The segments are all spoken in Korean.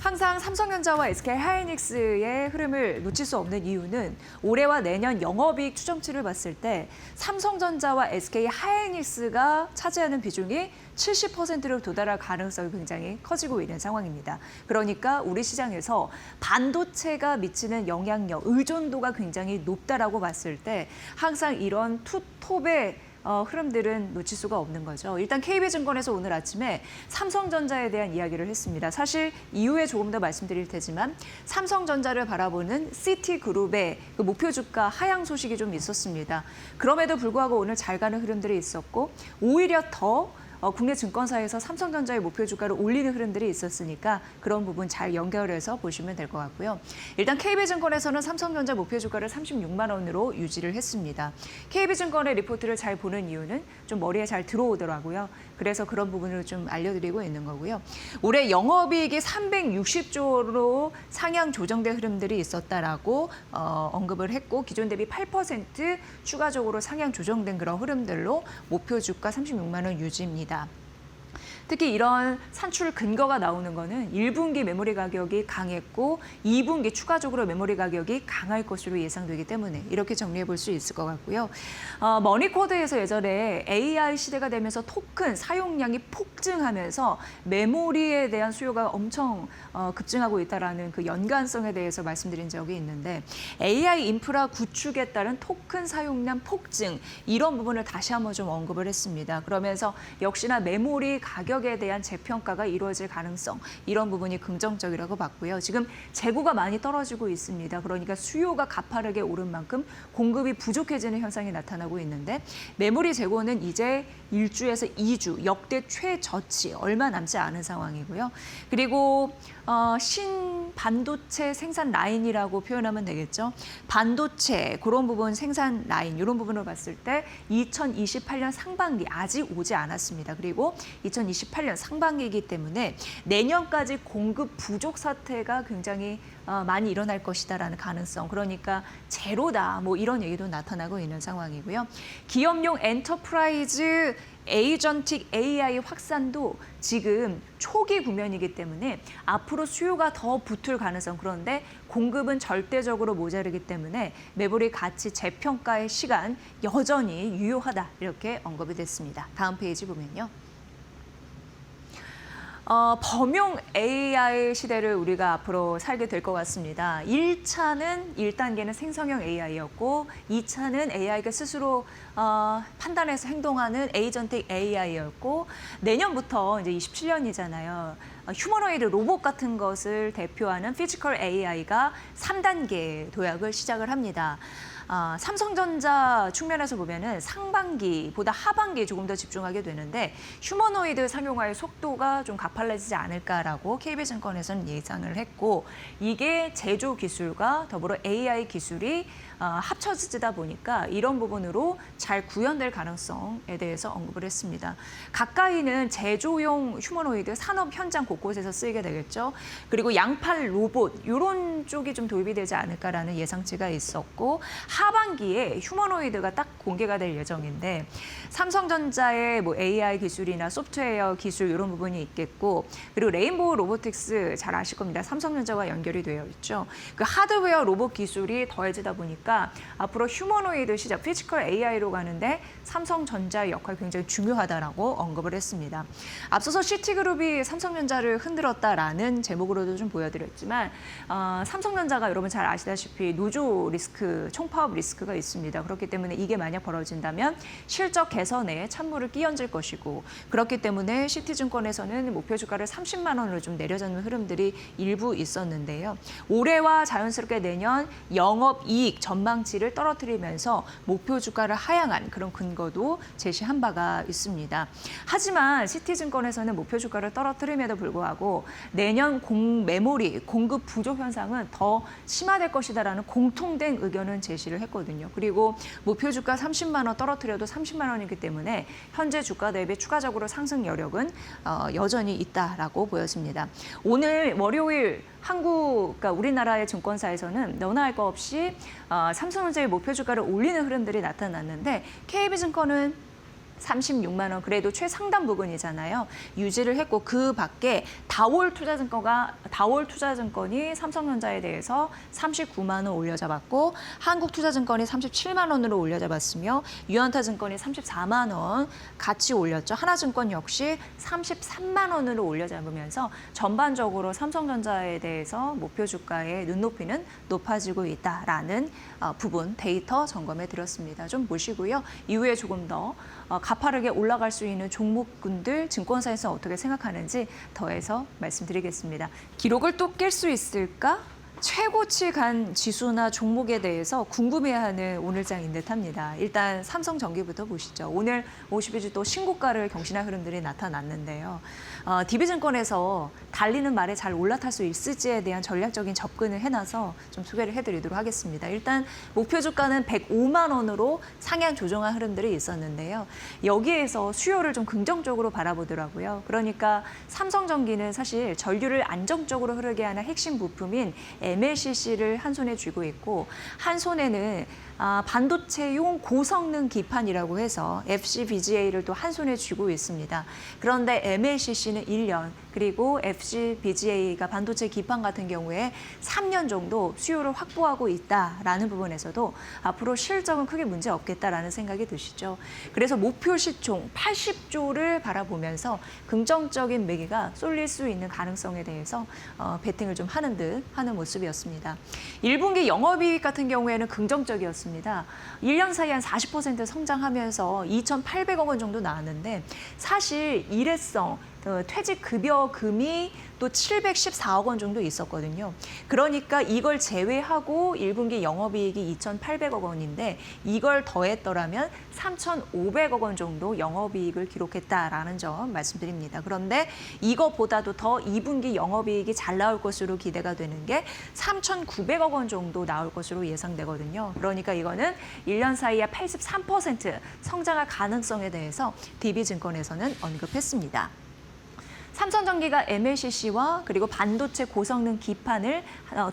항상 삼성전자와 SK하이닉스의 흐름을 놓칠 수 없는 이유는 올해와 내년 영업이익 추정치를 봤을 때 삼성전자와 SK하이닉스가 차지하는 비중이 70%로 도달할 가능성이 굉장히 커지고 있는 상황입니다. 그러니까 우리 시장에서 반도체가 미치는 영향력, 의존도가 굉장히 높다라고 봤을 때 항상 이런 투톱의 흐름들은 놓칠 수가 없는 거죠. 일단 KB증권에서 오늘 아침에 삼성전자에 대한 이야기를 했습니다. 사실 이후에 조금 더 말씀드릴 테지만 삼성전자를 바라보는 시티그룹의 그 목표 주가 하향 소식이 좀 있었습니다. 그럼에도 불구하고 오늘 잘 가는 흐름들이 있었고 오히려 더 국내 증권사에서 삼성전자의 목표 주가를 올리는 흐름들이 있었으니까 그런 부분 잘 연결해서 보시면 될 것 같고요. 일단 KB증권에서는 삼성전자 목표 주가를 36만 원으로 유지를 했습니다. KB증권의 리포트를 잘 보는 이유는 좀 머리에 잘 들어오더라고요. 그래서 그런 부분을 좀 알려드리고 있는 거고요. 올해 영업이익이 360조로 상향 조정된 흐름들이 있었다라고 언급을 했고 기존 대비 8% 추가적으로 상향 조정된 그런 흐름들로 목표 주가 36만 원 유지입니다. 특히 이런 산출 근거가 나오는 거는 1분기 메모리 가격이 강했고 2분기 추가적으로 메모리 가격이 강할 것으로 예상되기 때문에 이렇게 정리해 볼 수 있을 것 같고요. 머니코드에서 예전에 AI 시대가 되면서 토큰 사용량이 폭증하면서 메모리에 대한 수요가 엄청 급증하고 있다는 그 연관성에 대해서 말씀드린 적이 있는데 AI 인프라 구축에 따른 토큰 사용량 폭증 이런 부분을 다시 한번 좀 언급을 했습니다. 그러면서 역시나 메모리 가격에 대한 재평가가 이루어질 가능성 이런 부분이 긍정적이라고 봤고요. 지금 재고가 많이 떨어지고 있습니다. 그러니까 수요가 가파르게 오른 만큼 공급이 부족해지는 현상이 나타나고 있는데 메모리 재고는 이제 1주에서 2주 역대 최저치 얼마 남지 않은 상황이고요. 그리고 신반도체 생산 라인이라고 표현하면 되겠죠. 반도체 그런 부분 생산 라인 이런 부분을 봤을 때 2028년 상반기 아직 오지 않았습니다. 그리고 2028년 상반기이기 때문에 내년까지 공급 부족 사태가 굉장히 많이 일어날 것이다라는 가능성. 그러니까 제로다 뭐 이런 얘기도 나타나고 있는 상황이고요. 기업용 엔터프라이즈 에이전틱 AI 확산도 지금 초기 국면이기 때문에 앞으로 수요가 더 붙을 가능성 그런데 공급은 절대적으로 모자르기 때문에 메모리 가치 재평가의 시간 여전히 유효하다 이렇게 언급이 됐습니다. 다음 페이지 보면요. 범용 AI 시대를 우리가 앞으로 살게 될 것 같습니다. 1차는 1단계는 생성형 AI였고 2차는 AI가 스스로 판단해서 행동하는 에이전틱 AI였고 내년부터 이제 27년이잖아요. 휴머노이드 로봇 같은 것을 대표하는 피지컬 AI가 3단계 도약을 시작을 합니다. 삼성전자 측면에서 보면은 상반기보다 하반기에 조금 더 집중하게 되는데 휴머노이드 상용화의 속도가 좀 가팔라지지 않을까라고 KB증권에서는 예상을 했고 이게 제조 기술과 더불어 AI 기술이 합쳐지다 보니까 이런 부분으로 잘 구현될 가능성에 대해서 언급을 했습니다. 가까이는 제조용 휴머노이드 산업 현장 곳곳에서 쓰이게 되겠죠. 그리고 양팔 로봇 이런 쪽이 좀 도입이 되지 않을까라는 예상치가 있었고 하반기에 휴머노이드가 딱 공개가 될 예정인데 삼성전자의 뭐 AI 기술이나 소프트웨어 기술 이런 부분이 있겠고 그리고 레인보우 로보틱스 잘 아실 겁니다. 삼성전자와 연결이 되어 있죠. 그 하드웨어 로봇 기술이 더해지다 보니까 앞으로 휴머노이드 시장, 피지컬 AI로 가는데 삼성전자의 역할이 굉장히 중요하다라고 언급을 했습니다. 앞서서 시티그룹이 삼성전자를 흔들었다라는 제목으로도 좀 보여드렸지만 삼성전자가 여러분 잘 아시다시피 노조 리스크, 총파업 리스크가 있습니다. 그렇기 때문에 이게 만약 벌어진다면 실적 개선에 찬물을 끼얹을 것이고 그렇기 때문에 시티증권에서는 목표 주가를 30만 원으로 좀 내려잡는 흐름들이 일부 있었는데요. 올해와 자연스럽게 내년 영업이익 전망치를 떨어뜨리면서 목표 주가를 하향한 그런 근거도 제시한 바가 있습니다. 하지만 시티증권에서는 목표 주가를 떨어뜨림에도 불구하고 내년 메모리 공급 부족 현상은 더 심화될 것이다라는 공통된 의견은 제시를 했거든요. 그리고 목표 주가 30만 원 떨어뜨려도 30만 원이기 때문에 현재 주가 대비 추가적으로 상승 여력은 여전히 있다라고 보여집니다. 오늘 월요일 그러니까 우리나라의 증권사에서는 너나 할 거 없이 삼성전자의 목표 주가를 올리는 흐름들이 나타났는데 KB증권은 36만 원, 그래도 최상단 부근이잖아요. 유지를 했고 그 밖에 다올 투자증권이 삼성전자에 대해서 39만 원 올려잡았고 한국투자증권이 37만 원으로 올려잡았으며 유한타증권이 34만 원 같이 올렸죠. 하나증권 역시 33만 원으로 올려잡으면서 전반적으로 삼성전자에 대해서 목표 주가의 눈높이는 높아지고 있다라는 부분 데이터 점검해 드렸습니다. 좀 보시고요. 이후에 조금 더 가파르게 올라갈 수 있는 종목군들 증권사에서 어떻게 생각하는지 더해서 말씀드리겠습니다. 기록을 또 깰 수 있을까? 최고치 간 지수나 종목에 대해서 궁금해하는 오늘장인 듯합니다. 일단 삼성전기부터 보시죠. 오늘 50일주 또 신고가를 경신할 흐름들이 나타났는데요. DB증권에서 달리는 말에 잘 올라탈 수 있을지에 대한 전략적인 접근을 해놔서 좀 소개를 해드리도록 하겠습니다. 일단 목표 주가는 105만 원으로 상향 조정한 흐름들이 있었는데요. 여기에서 수요를 좀 긍정적으로 바라보더라고요. 그러니까 삼성전기는 사실 전류를 안정적으로 흐르게 하는 핵심 부품인 MLCC를 한 손에 쥐고 있고 한 손에는 반도체용 고성능 기판이라고 해서 FCBGA를 또 한 손에 쥐고 있습니다. 그런데 MLCC는 1년, 그리고 FCBGA가 반도체 기판 같은 경우에 3년 정도 수요를 확보하고 있다라는 부분에서도 앞으로 실적은 크게 문제 없겠다라는 생각이 드시죠. 그래서 목표 시총 80조를 바라보면서 긍정적인 매기가 쏠릴 수 있는 가능성에 대해서 베팅을 좀 하는 모습이었습니다. 1분기 영업이익 같은 경우에는 긍정적이었습니다. 1년 사이에 한 40% 성장하면서 2,800억 원 정도 나왔는데 사실 일회성 퇴직급여금이 또 714억 원 정도 있었거든요. 그러니까 이걸 제외하고 1분기 영업이익이 2,800억 원인데 이걸 더했더라면 3,500억 원 정도 영업이익을 기록했다라는 점 말씀드립니다. 그런데 이거보다도 더 2분기 영업이익이 잘 나올 것으로 기대가 되는 게 3,900억 원 정도 나올 것으로 예상되거든요. 그러니까 이거는 1년 사이에 83% 성장할 가능성에 대해서 DB증권에서는 언급했습니다. 삼성전기가 MLCC와 그리고 반도체 고성능 기판을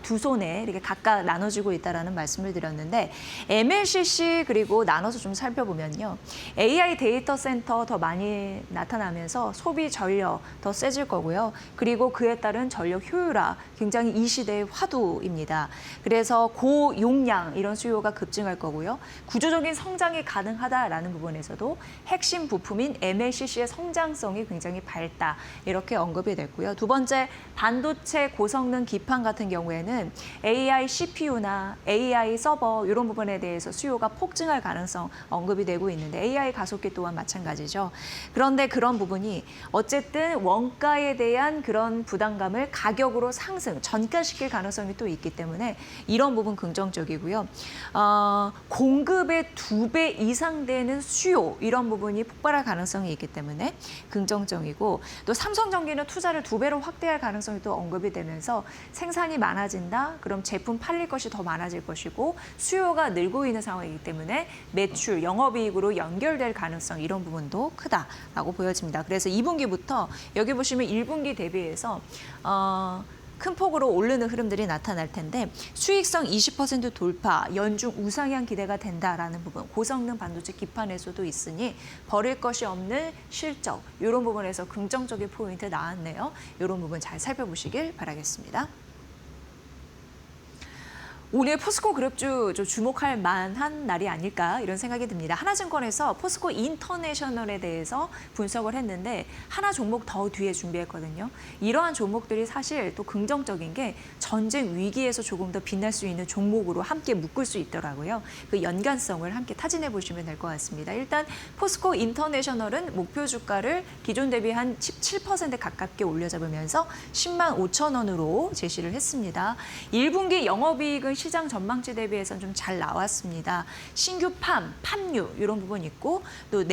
두 손에 이렇게 각각 나눠주고 있다는 말씀을 드렸는데 MLCC 그리고 나눠서 좀 살펴보면요. AI 데이터 센터 더 많이 나타나면서 소비 전력 더 세질 거고요. 그리고 그에 따른 전력 효율화 굉장히 이 시대의 화두입니다. 그래서 고용량 이런 수요가 급증할 거고요. 구조적인 성장이 가능하다라는 부분에서도 핵심 부품인 MLCC의 성장성이 굉장히 밝다. 이렇게 언급이 됐고요. 두 번째, 반도체 고성능 기판 같은 경우에는 AI CPU나 AI 서버 이런 부분에 대해서 수요가 폭증할 가능성 언급이 되고 있는데 AI 가속기 또한 마찬가지죠. 그런데 그런 부분이 어쨌든 원가에 대한 그런 부담감을 가격으로 상승, 전가시킬 가능성이 또 있기 때문에 이런 부분 긍정적이고요. 공급의 2배 이상 되는 수요 이런 부분이 폭발할 가능성이 있기 때문에 긍정적이고 또 삼성전기는 투자를 2배로 확대할 가능성이 또 언급이 되면서 생산이 많아진다. 그럼 제품 팔릴 것이 더 많아질 것이고 수요가 늘고 있는 상황이기 때문에 매출, 영업이익으로 연결될 가능성 이런 부분도 크다라고 보여집니다. 그래서 2분기부터 여기 보시면 1분기 대비해서 큰 폭으로 오르는 흐름들이 나타날 텐데 수익성 20% 돌파, 연중 우상향 기대가 된다라는 부분, 고성능 반도체 기판에서도 있으니 버릴 것이 없는 실적, 이런 부분에서 긍정적인 포인트 나왔네요. 이런 부분 잘 살펴보시길 바라겠습니다. 오늘 포스코 그룹주 좀 주목할 만한 날이 아닐까 이런 생각이 듭니다. 하나증권에서 포스코 인터내셔널에 대해서 분석을 했는데 하나 종목 더 뒤에 준비했거든요. 이러한 종목들이 사실 또 긍정적인 게 전쟁 위기에서 조금 더 빛날 수 있는 종목으로 함께 묶을 수 있더라고요. 그 연관성을 함께 타진해 보시면 될 것 같습니다. 일단 포스코 인터내셔널은 목표 주가를 기존 대비 한 17% 가깝게 올려잡으면서 10만 5천 원으로 제시를 했습니다. 1분기 영업이익은 시장 전망치 대비해서는 좀 잘 나왔습니다. 신규 팜유 이런 부분 있고 또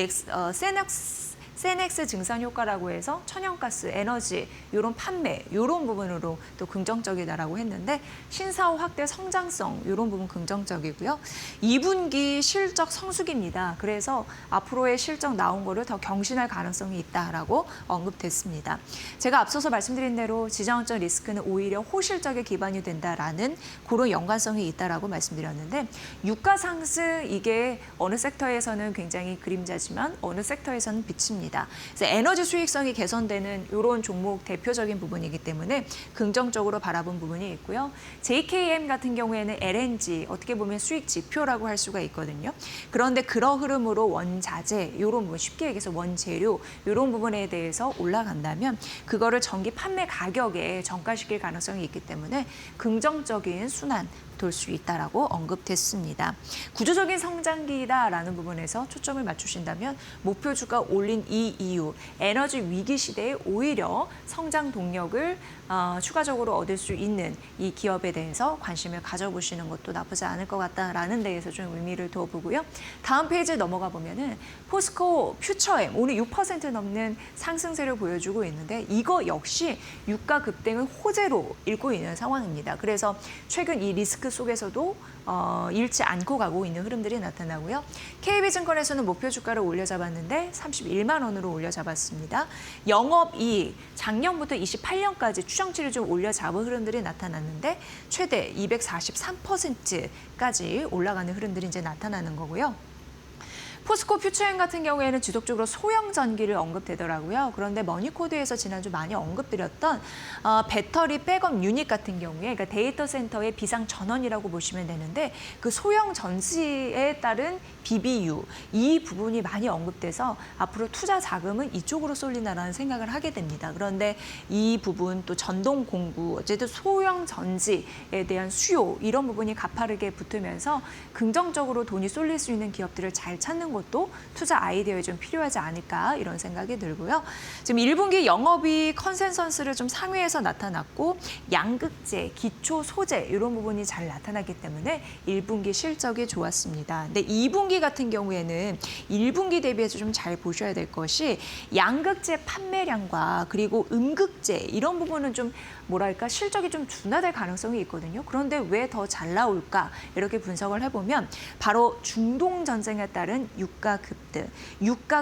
세넥스 증산 효과라고 해서 천연가스, 에너지 이런 판매 이런 부분으로 또 긍정적이다라고 했는데 신사업 확대 성장성 이런 부분 긍정적이고요. 2분기 실적 성수기입니다. 그래서 앞으로의 실적 나온 거를 더 경신할 가능성이 있다라고 언급됐습니다. 제가 앞서서 말씀드린 대로 지정학적 리스크는 오히려 호실적에 기반이 된다라는 그런 연관성이 있다라고 말씀드렸는데 유가 상승 이게 어느 섹터에서는 굉장히 그림자지만 어느 섹터에서는 빛입니다. 그래서 에너지 수익성이 개선되는 이런 종목 대표적인 부분이기 때문에 긍정적으로 바라본 부분이 있고요. JKM 같은 경우에는 LNG 어떻게 보면 수익 지표라고 할 수가 있거든요. 그런데 그런 흐름으로 원자재 이런 부분 쉽게 얘기해서 원재료 이런 부분에 대해서 올라간다면 그거를 전기 판매 가격에 전가시킬 가능성이 있기 때문에 긍정적인 순환 돌 수 있다라고 언급됐습니다. 구조적인 성장기다라는 부분에서 초점을 맞추신다면 목표 주가 올린 이 이유, 에너지 위기 시대에 오히려 성장 동력을 추가적으로 얻을 수 있는 이 기업에 대해서 관심을 가져보시는 것도 나쁘지 않을 것 같다라는 데에서 좀 의미를 둬보고요. 다음 페이지 넘어가 보면은 포스코 퓨처엠 오늘 6% 넘는 상승세를 보여주고 있는데 이거 역시 유가 급등을 호재로 읽고 있는 상황입니다. 그래서 최근 이 리스크 속에서도 잃지 않고 가고 있는 흐름들이 나타나고요. KB증권에서는 목표 주가를 올려잡았는데 31만 원으로 올려잡았습니다. 영업이익 작년부터 28년까지 추정치를 좀 올려잡은 흐름들이 나타났는데 최대 243%까지 올라가는 흐름들이 이제 나타나는 거고요. 포스코 퓨처엠 같은 경우에는 지속적으로 소형 전기를 언급되더라고요. 그런데 머니코드에서 지난주 많이 언급드렸던 배터리 백업 유닛 같은 경우에 그러니까 데이터 센터의 비상 전원이라고 보시면 되는데 그 소형 전지에 따른 BBU 이 부분이 많이 언급돼서 앞으로 투자 자금은 이쪽으로 쏠린다라는 생각을 하게 됩니다. 그런데 이 부분 또 전동 공구 어쨌든 소형 전지에 대한 수요 이런 부분이 가파르게 붙으면서 긍정적으로 돈이 쏠릴 수 있는 기업들을 잘 찾는 것도 투자 아이디어에 좀 필요하지 않을까 이런 생각이 들고요. 지금 1분기 영업이익 컨센서스를 좀 상회해서 나타났고 양극재, 기초 소재 이런 부분이 잘 나타났기 때문에 1분기 실적이 좋았습니다. 근데 2분기 같은 경우에는 1분기 대비해서 좀 잘 보셔야 될 것이 양극재 판매량과 그리고 음극재 이런 부분은 좀 뭐랄까 실적이 좀 둔화될 가능성이 있거든요. 그런데 왜 더 잘 나올까 이렇게 분석을 해보면 바로 중동 전쟁에 따른 유가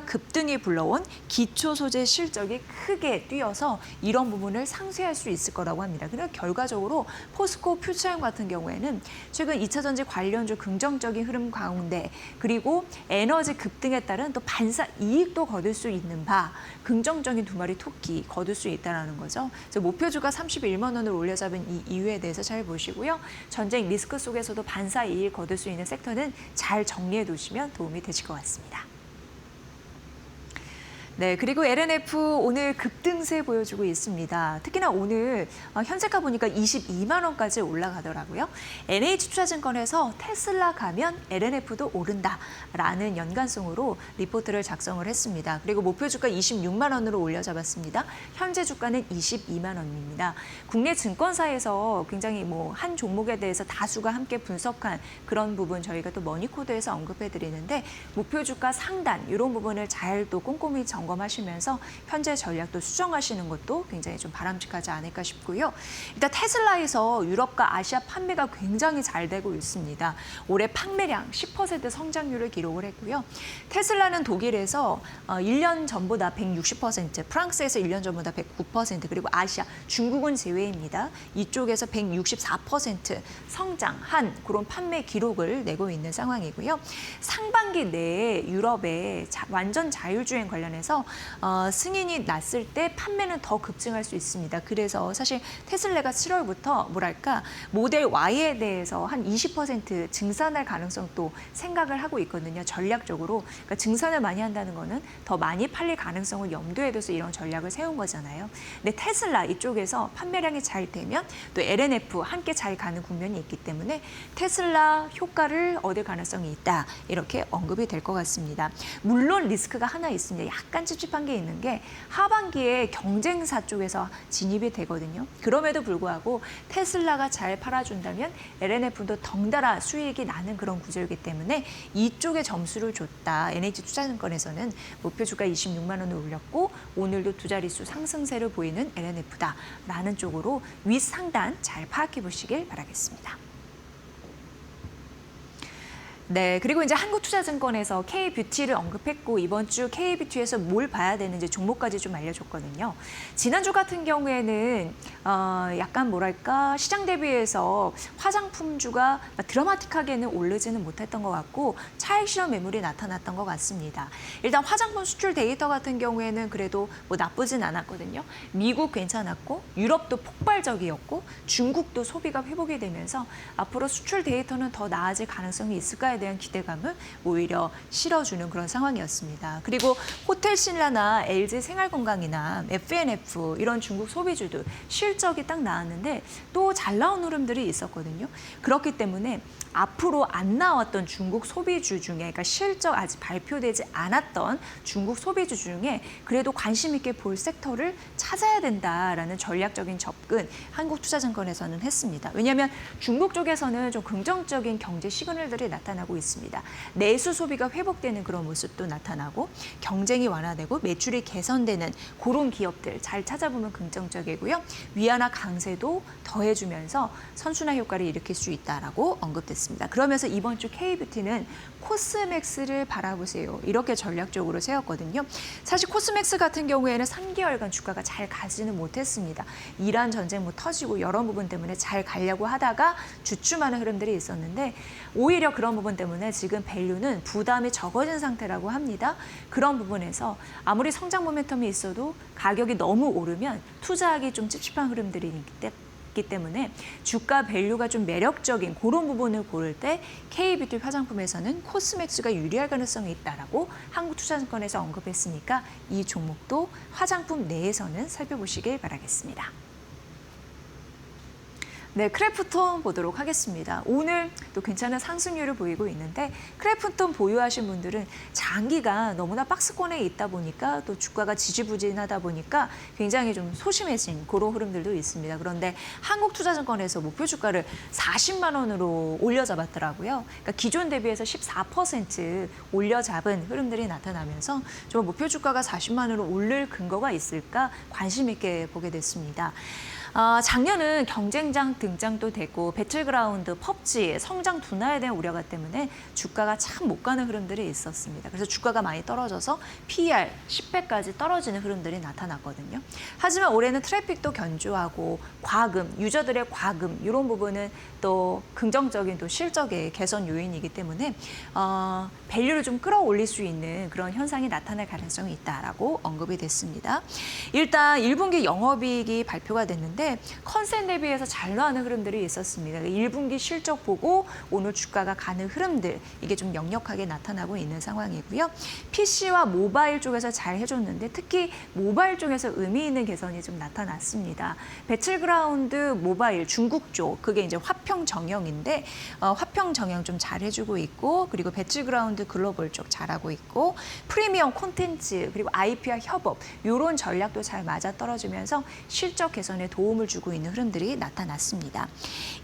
급등이 불러온 기초 소재 실적이 크게 뛰어서 이런 부분을 상쇄할 수 있을 거라고 합니다. 그래서 결과적으로 포스코 퓨처엠 같은 경우에는 최근 2차 전지 관련주 긍정적인 흐름 가운데 그리고 에너지 급등에 따른 또 반사 이익도 거둘 수 있는 바 긍정적인 두 마리 토끼 거둘 수 있다는 거죠. 그래서 목표주가 31만 원을 올려잡은 이 이유에 대해서 잘 보시고요. 전쟁 리스크 속에서도 반사 이익 거둘 수 있는 섹터는 잘 정리해 두시면 도움이 되실 것 같습니다. 네, 그리고 LNF 오늘 급등세 보여주고 있습니다. 특히나 오늘 현재가 보니까 22만 원까지 올라가더라고요. NH투자증권에서 테슬라 가면 LNF도 오른다라는 연관성으로 리포트를 작성을 했습니다. 그리고 목표 주가 26만 원으로 올려잡았습니다. 현재 주가는 22만 원입니다. 국내 증권사에서 굉장히 한 종목에 대해서 다수가 함께 분석한 그런 부분 저희가 또 머니코드에서 언급해드리는데 목표 주가 상단 이런 부분을 잘 또 꼼꼼히 점검하시면서 현재 전략도 수정하시는 것도 굉장히 좀 바람직하지 않을까 싶고요. 일단 테슬라에서 유럽과 아시아 판매가 굉장히 잘 되고 있습니다. 올해 판매량 10% 성장률을 기록을 했고요. 테슬라는 독일에서 1년 전보다 160%, 프랑스에서 1년 전보다 109%, 그리고 아시아, 중국은 제외입니다. 이쪽에서 164% 성장한 그런 판매 기록을 내고 있는 상황이고요. 상반기 내에 유럽의 완전 자율주행 관련해서 승인이 났을 때 판매는 더 급증할 수 있습니다. 그래서 사실 테슬라가 7월부터 모델 Y에 대해서 한 20% 증산할 가능성도 생각을 하고 있거든요. 전략적으로. 그러니까 증산을 많이 한다는 거는 더 많이 팔릴 가능성을 염두에 둬서 이런 전략을 세운 거잖아요. 근데 테슬라 이쪽에서 판매량이 잘 되면 또 LNF 함께 잘 가는 국면이 있기 때문에 테슬라 효과를 얻을 가능성이 있다. 이렇게 언급이 될 것 같습니다. 물론 리스크가 하나 있습니다. 약간 찝찝한 게 있는 게 하반기에 경쟁사 쪽에서 진입이 되거든요. 그럼에도 불구하고 테슬라가 잘 팔아준다면 LNF도 덩달아 수익이 나는 그런 구조이기 때문에 이쪽에 점수를 줬다. NH투자증권에서는 목표 주가 26만 원을 올렸고 오늘도 두 자릿수 상승세를 보이는 LNF다라는 쪽으로 윗상단 잘 파악해 보시길 바라겠습니다. 네, 그리고 이제 한국투자증권에서 K뷰티를 언급했고 이번 주 K뷰티에서 뭘 봐야 되는지 종목까지 좀 알려줬거든요. 지난주 같은 경우에는 약간 뭐랄까 시장 대비해서 화장품주가 드라마틱하게는 오르지는 못했던 것 같고 차익 실현 매물이 나타났던 것 같습니다. 일단 화장품 수출 데이터 같은 경우에는 그래도 뭐 나쁘진 않았거든요. 미국 괜찮았고 유럽도 폭발적이었고 중국도 소비가 회복이 되면서 앞으로 수출 데이터는 더 나아질 가능성이 있을까에 대한 기대감을 오히려 실어주는 그런 상황이었습니다. 그리고 호텔신라나 LG생활건강이나 F&F 이런 중국 소비주도 실적이 딱 나왔는데 또 잘 나온 흐름들이 있었거든요. 그렇기 때문에 앞으로 안 나왔던 중국 소비주 중에 그러니까 실적 아직 발표되지 않았던 중국 소비주 중에 그래도 관심 있게 볼 섹터를 찾아야 된다라는 전략적인 접근 한국투자증권에서는 했습니다. 왜냐하면 중국 쪽에서는 좀 긍정적인 경제 시그널들이 나타나고 있습니다. 내수 소비가 회복되는 그런 모습도 나타나고 경쟁이 완화되고 매출이 개선되는 그런 기업들 잘 찾아보면 긍정적이고요. 위안화 강세도 더해주면서 선순환 효과를 일으킬 수 있다라고 언급됐습니다. 그러면서 이번 주 K뷰티는 코스맥스를 바라보세요. 이렇게 전략적으로 세웠거든요. 사실 코스맥스 같은 경우에는 3개월간 주가가 잘 가지는 못했습니다. 이란 전쟁 뭐 터지고 여러 부분 때문에 잘 가려고 하다가 주춤하는 흐름들이 있었는데 오히려 그런 부분 때문에 지금 밸류는 부담이 적어진 상태라고 합니다. 그런 부분에서 아무리 성장 모멘텀이 있어도 가격이 너무 오르면 투자하기 좀 찝찝한 흐름들이 있기 때문에 주가 밸류가 좀 매력적인 그런 부분을 고를 때 K뷰티 화장품에서는 코스맥스가 유리할 가능성이 있다라고 한국투자증권에서 언급했으니까 이 종목도 화장품 내에서는 살펴보시길 바라겠습니다. 네, 크래프톤 보도록 하겠습니다. 오늘 또 괜찮은 상승률을 보이고 있는데 크래프톤 보유하신 분들은 장기가 너무나 박스권에 있다 보니까 또 주가가 지지부진하다 보니까 굉장히 좀 소심해진 그런 흐름들도 있습니다. 그런데 한국투자증권에서 목표 주가를 40만 원으로 올려잡았더라고요. 그러니까 기존 대비해서 14% 올려잡은 흐름들이 나타나면서 좀 목표 주가가 40만 원으로 오를 근거가 있을까 관심 있게 보게 됐습니다. 작년은 경쟁장 등장도 되고 배틀그라운드, 펍지, 성장 둔화에 대한 우려가 때문에 주가가 참 못 가는 흐름들이 있었습니다. 그래서 주가가 많이 떨어져서 PER 10배까지 떨어지는 흐름들이 나타났거든요. 하지만 올해는 트래픽도 견조하고 과금, 유저들의 과금 이런 부분은 또 긍정적인 또 실적의 개선 요인이기 때문에 밸류를 좀 끌어올릴 수 있는 그런 현상이 나타날 가능성이 있다라고 언급이 됐습니다. 일단 1분기 영업이익이 발표가 됐는데 컨센 대비해서 잘 나가는 흐름들이 있었습니다. 1분기 실적 보고 오늘 주가가 가는 흐름들 이게 좀 역력하게 나타나고 있는 상황이고요. PC와 모바일 쪽에서 잘 해줬는데 특히 모바일 쪽에서 의미 있는 개선이 좀 나타났습니다. 배틀그라운드 모바일 중국 쪽 그게 이제 화평 정영인데 화평 정영 좀 잘 해주고 있고 그리고 배틀그라운드 글로벌 쪽 잘하고 있고 프리미엄 콘텐츠 그리고 IP와 협업 이런 전략도 잘 맞아떨어지면서 실적 개선에 도움을 주고 있는 흐름들이 나타났습니다.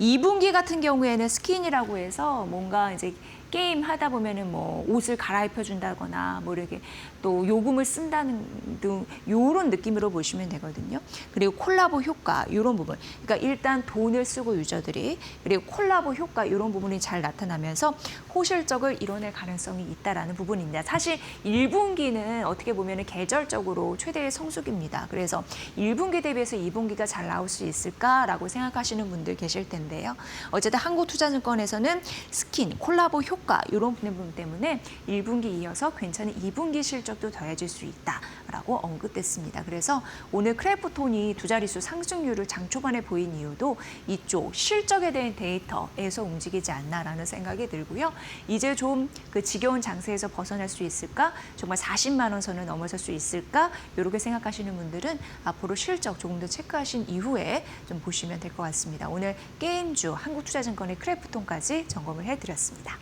2분기 같은 경우에는 스킨이라고 해서 뭔가 이제 게임 하다 보면은 뭐 옷을 갈아입혀 준다거나 뭐 이렇게 또 요금을 쓴다는 등 요런 느낌으로 보시면 되거든요. 그리고 콜라보 효과 이런 부분. 그러니까 일단 돈을 쓰고 유저들이 그리고 콜라보 효과 이런 부분이 잘 나타나면서 호실적을 이뤄낼 가능성이 있다라는 부분입니다. 사실 1분기는 어떻게 보면은 계절적으로 최대의 성수기입니다. 그래서 1분기 대비해서 2분기가 잘 나올 수 있을까라고 생각하시는 분들 계실 텐데요. 어쨌든 한국투자증권에서는 스킨, 콜라보 효과 이런 부분 때문에 1분기 이어서 괜찮은 2분기 실적도 더해질 수 있다라고 언급됐습니다. 그래서 오늘 크래프톤이 두 자릿수 상승률을 장 초반에 보인 이유도 이쪽 실적에 대한 데이터에서 움직이지 않나라는 생각이 들고요. 이제 좀 그 지겨운 장세에서 벗어날 수 있을까? 정말 40만 원 선을 넘어설 수 있을까? 이렇게 생각하시는 분들은 앞으로 실적 조금 더 체크하신 이후에 좀 보시면 될 것 같습니다. 오늘 게임주 한국투자증권의 크래프톤까지 점검을 해드렸습니다.